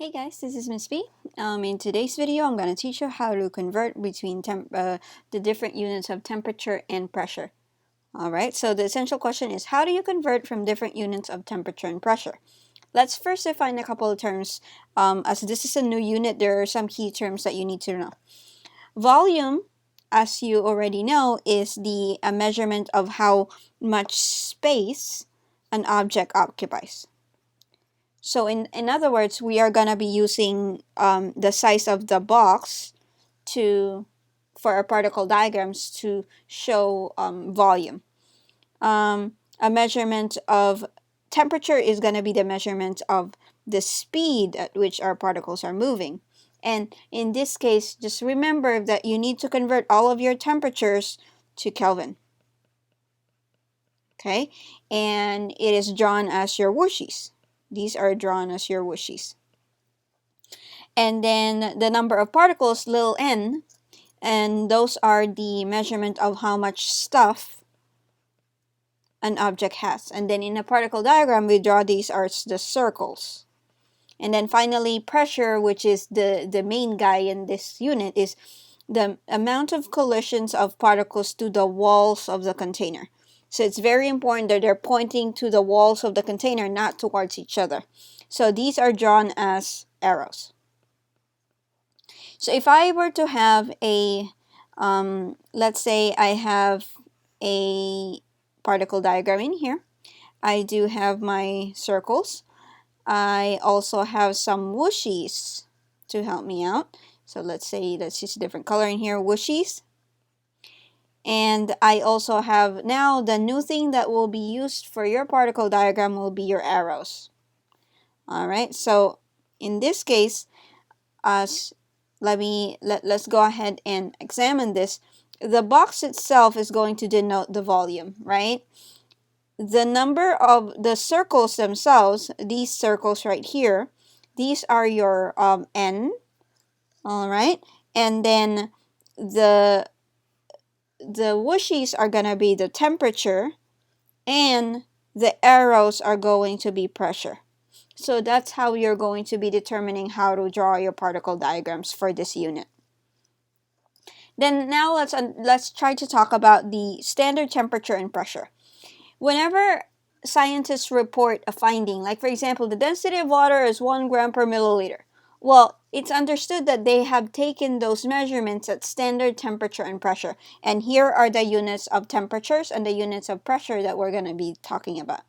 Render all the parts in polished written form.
Hey guys, this is Miss B. In today's video, I'm going to teach you how to convert between the different units of temperature and pressure. Alright, so the essential question is, how do you convert from different units of temperature and pressure? Let's first define a couple of terms. As this is a new unit, there are some key terms that you need to know. Volume, as you already know, is a measurement of how much space an object occupies. So in other words, we are gonna be using the size of the box for our particle diagrams to show volume. A measurement of temperature is gonna be the measurement of the speed at which our particles are moving. And in this case, just remember that you need to convert all of your temperatures to Kelvin. Okay, and it is drawn as your whooshies. These are drawn as your whooshies. And then the number of particles, little n, and those are the measurement of how much stuff an object has. And then in a particle diagram, we draw these as the circles. And then finally, pressure, which is the main guy in this unit, is the amount of collisions of particles to the walls of the container. So it's very important that they're pointing to the walls of the container, not towards each other. So these are drawn as arrows. So if I were to have let's say I have a particle diagram in here. I do have my circles. I also have some whooshies to help me out. So let's use a different color in here, whooshies. And I also have now the new thing that will be used for your particle diagram will be your arrows. Alright, so in this case, let's go ahead and examine this. The box itself is going to denote the volume, right? The number of the circles themselves, these circles right here, these are your n, all right? And then the whooshies are gonna be the temperature, and the arrows are going to be pressure. So that's how you're going to be determining how to draw your particle diagrams for this unit. Then now let's try to talk about the standard temperature and pressure. Whenever scientists report a finding, like for example, the density of water is 1 gram per milliliter. Well, it's understood that they have taken those measurements at standard temperature and pressure. And here are the units of temperatures and the units of pressure that we're going to be talking about.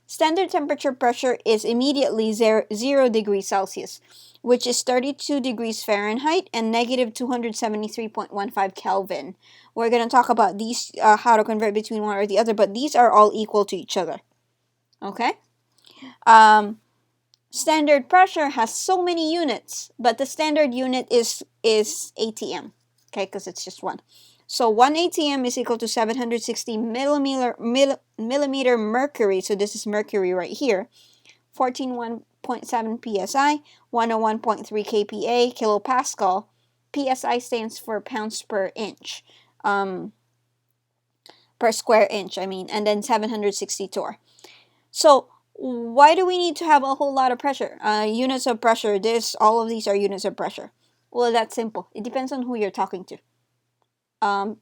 Standard temperature pressure is immediately 0 degrees Celsius, which is 32 degrees Fahrenheit and negative 273.15 Kelvin. We're going to talk about these, how to convert between one or the other, but these are all equal to each other. Okay? Standard pressure has so many units, but the standard unit is ATM, okay, because it's just one. So 1 ATM is equal to 760 millimeter mercury. So this is mercury right here. 14.7 psi, 101.3 kPa, kilopascal. PSI stands for pounds per inch, per square inch, and then 760 torr. So why do we need to have a whole lot of pressure? Units of pressure, all of these are units of pressure. Well, that's simple. It depends on who you're talking to.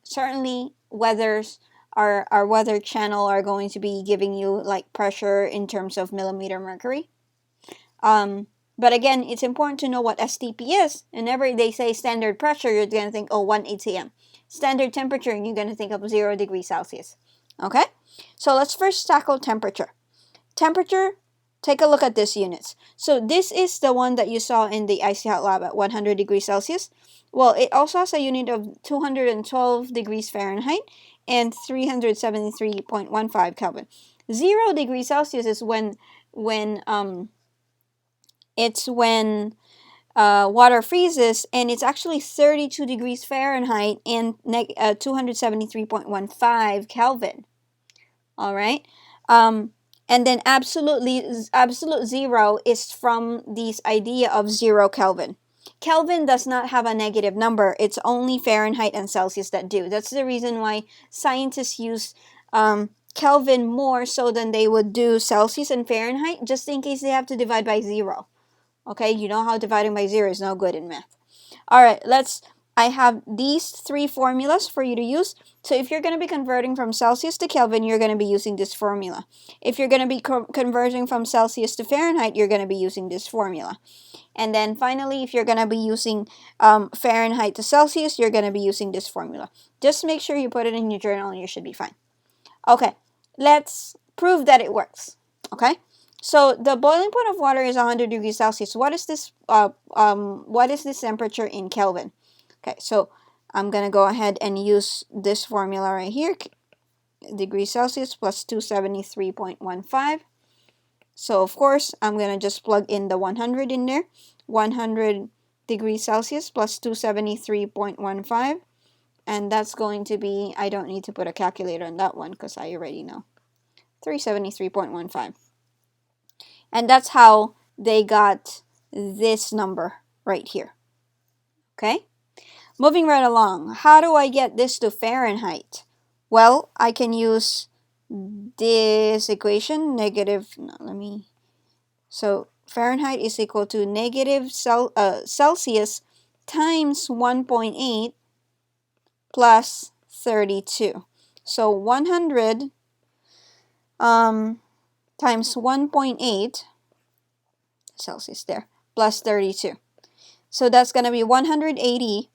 Certainly, our weather channel are going to be giving you like pressure in terms of millimeter mercury. But again, it's important to know what STP is. Whenever they say standard pressure, you're going to think, oh, 1 ATM. Standard temperature, and you're going to think of 0 degrees Celsius. Okay? So let's first tackle temperature. Temperature, take a look at these units. So this is the one that you saw in the Icy Hot Lab at 100 degrees Celsius. Well, it also has a unit of 212 degrees Fahrenheit and 373.15 Kelvin. 0 degrees Celsius is when water freezes, and it's actually 32 degrees Fahrenheit and 273.15 Kelvin. All right. And then absolute zero is from this idea of 0 Kelvin. Kelvin does not have a negative number. It's only Fahrenheit and Celsius that do. That's the reason why scientists use Kelvin more so than they would do Celsius and Fahrenheit, just in case they have to divide by 0. Okay, you know how dividing by 0 is no good in math. All right, I have these 3 formulas for you to use. So if you're going to be converting from Celsius to Kelvin, you're going to be using this formula. If you're going to be converting from Celsius to Fahrenheit, you're going to be using this formula. And then finally, if you're going to be using Fahrenheit to Celsius, you're going to be using this formula. Just make sure you put it in your journal and you should be fine. Okay, let's prove that it works. Okay, so the boiling point of water is 100 degrees Celsius. What is this temperature in Kelvin? Okay, so I'm going to go ahead and use this formula right here. Degrees Celsius plus 273.15. So of course, I'm going to just plug in the 100 in there. 100 degrees Celsius plus 273.15. And that's going to be, I don't need to put a calculator on that one because I already know. 373.15. And that's how they got this number right here. Okay? Moving right along, how do I get this to Fahrenheit? Well, I can use this equation, so Fahrenheit is equal to negative Celsius times 1.8 plus 32. So 100 times 1.8 Celsius there plus 32. So that's going to be 180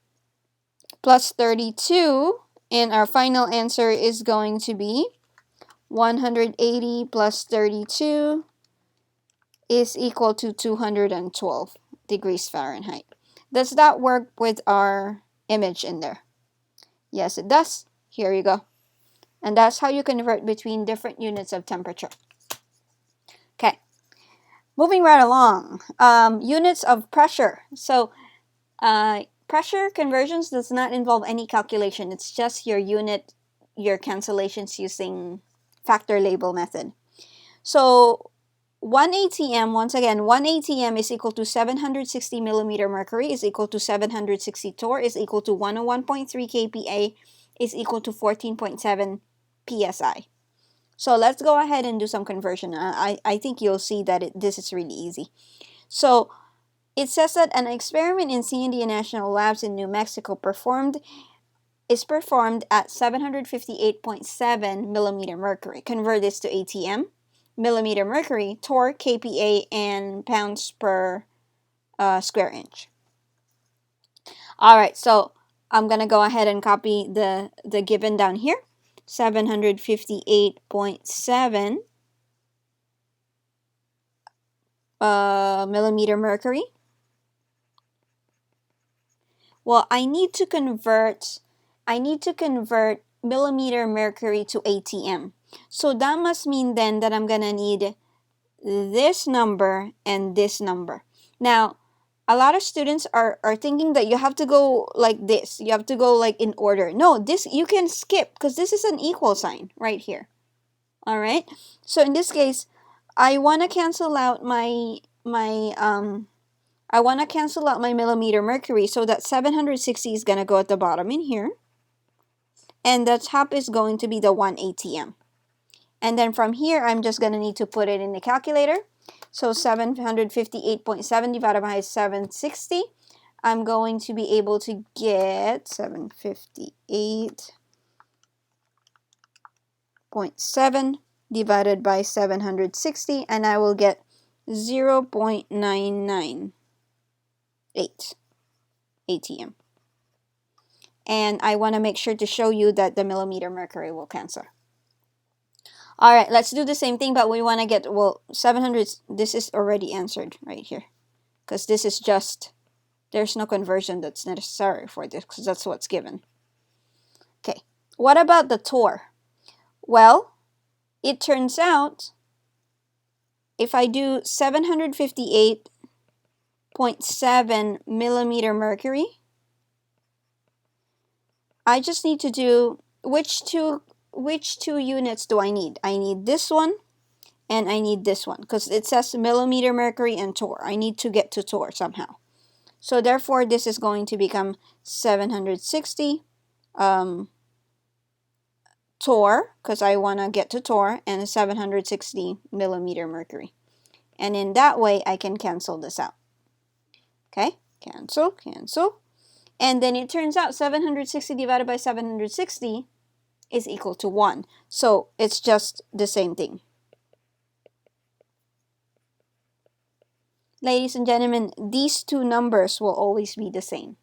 plus 32, and our final answer is going to be 180 plus 32 is equal to 212 degrees Fahrenheit. Does that work with our image in there? Yes, it does. Here you go. And that's how you convert between different units of temperature. Okay, moving right along. Units of pressure. So pressure conversions does not involve any calculation. It's just your unit, your cancellations using factor label method. So 1 atm, once again, 1 atm is equal to 760 millimeter mercury, is equal to 760 torr, is equal to 101.3 kPa, is equal to 14.7 psi. So let's go ahead and do some conversion. I think you'll see that this is really easy. So it says that an experiment in C&D National Labs in New Mexico is performed at 758.7 millimeter mercury. Convert this to ATM, millimeter mercury, torr, kPa, and pounds per square inch. All right, so I'm going to go ahead and copy the given down here. 758.7 millimeter mercury. Well, I need to convert millimeter mercury to ATM. So that must mean then that I'm going to need this number and this number. Now, a lot of students are thinking that you have to go like this. You have to go like in order. No, this you can skip because this is an equal sign right here. All right. So in this case, I want to cancel out my millimeter mercury, so that 760 is going to go at the bottom in here. And the top is going to be the 1 atm. And then from here, I'm just going to need to put it in the calculator. So 758.7 divided by 760. I'm going to be able to get 758.7 divided by 760, and I will get 0.998 ATM. And I want to make sure to show you that the millimeter mercury will cancel. All right, let's do the same thing, but we want to get, well, 700, this is already answered right here. Because this is just, there's no conversion that's necessary for this, because that's what's given. Okay, what about the torr? Well, it turns out, if I do 758.7 millimeter mercury, I just need to do, which two units do I need? I need this one and I need this one because it says millimeter mercury and torr. I need to get to torr somehow. So therefore, this is going to become 760 torr because I want to get to torr, and 760 millimeter mercury. And in that way, I can cancel this out. Okay, cancel, cancel. And then it turns out 760 divided by 760 is equal to 1. So it's just the same thing. Ladies and gentlemen, these two numbers will always be the same.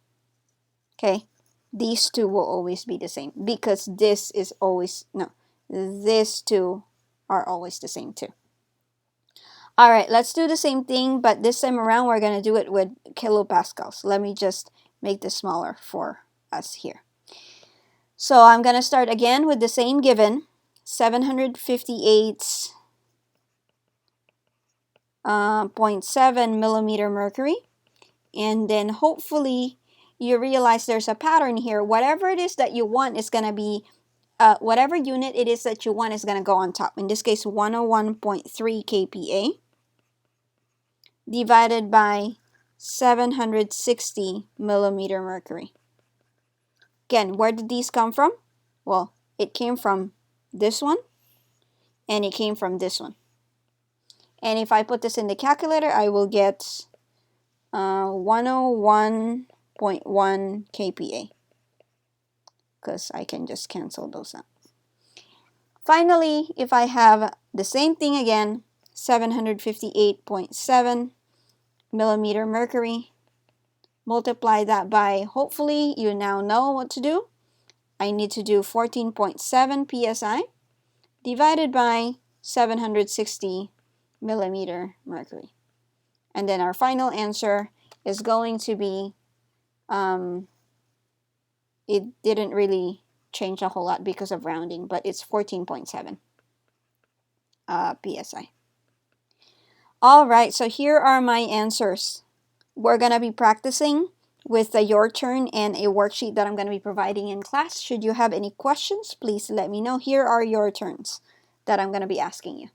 Okay, these two will always be the same because this is always, no, these two are always the same too. All right, let's do the same thing, but this time around we're going to do it with kilopascals. Let me just make this smaller for us here. So I'm going to start again with the same given, 758.7 millimeter mercury. And then hopefully you realize there's a pattern here. Whatever it is that you want is going to be, whatever unit it is that you want is going to go on top. In this case, 101.3 kPa divided by 760 millimeter mercury. Again, where did these come from? Well, it came from this one, and it came from this one. And if I put this in the calculator, I will get 101.1 kPa, because I can just cancel those out. Finally, if I have the same thing again, 758.7 millimeter mercury, multiply that by, hopefully you now know what to do. I need to do 14.7 psi divided by 760 millimeter mercury. And then our final answer is going to be, it didn't really change a whole lot because of rounding, but it's 14.7 psi. All right, so here are my answers. We're going to be practicing with the Your Turn and a worksheet that I'm going to be providing in class. Should you have any questions, please let me know. Here are your turns that I'm going to be asking you.